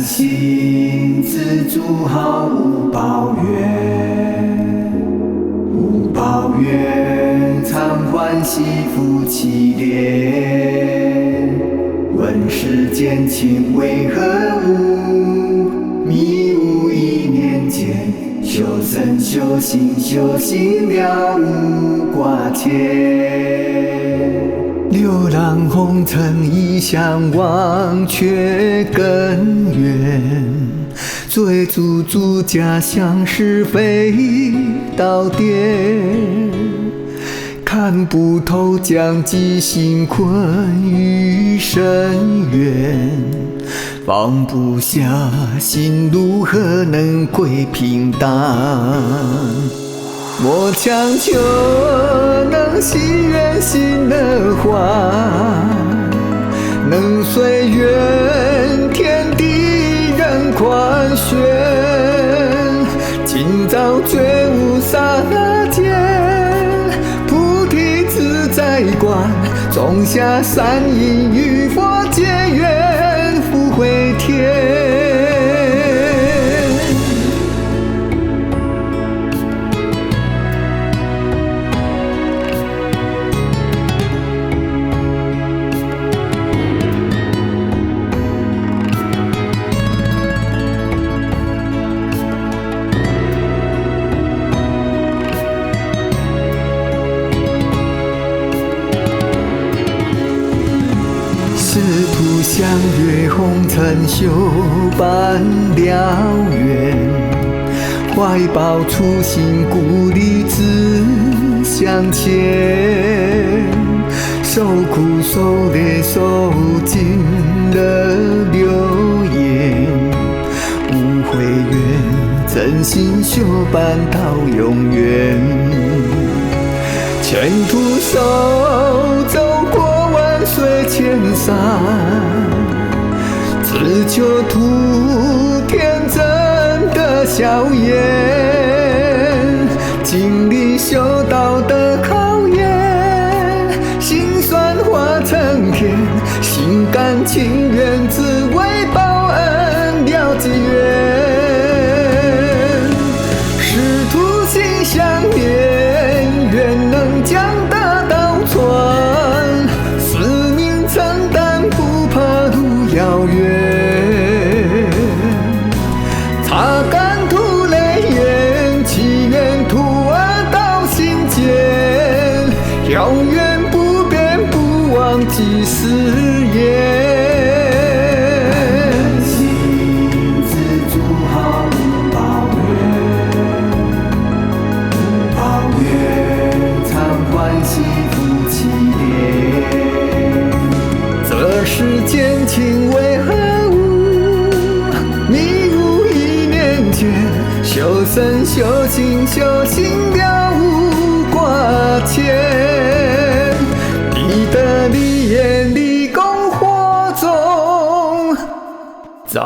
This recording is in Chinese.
心自足毫无抱怨，无抱怨常欢喜负其恋。问世间情为何物？迷悟一念间，修身修心修行了无挂牵。流浪红尘一向忘却根源，追逐诸家乡是非道典，看不透将己心困于深渊，放不下心如何能归平淡？莫强求能心圆心的话，能随缘天地人宽宣。今朝觉悟刹那间，菩提自在观，种下善因与佛结缘，福回天。师徒相约红尘修伴了缘，怀抱初心故里自向前，受苦受累受尽了流言，无悔缘真心修伴到永远，前途手走过水千山，只求图天真的笑颜，经历修道的考验，辛酸化成甜，心甘情愿只为报恩了机缘，师徒心相连，愿能将大道传，遥远，擦干涂泪眼，祈愿徒儿到心间，遥远不变不忘记誓言。心自足毫无抱怨，无抱怨常欢喜负其恋。这世间情为何物？迷悟一念间，修身修心修行了无挂牵。你的立言立功火中，在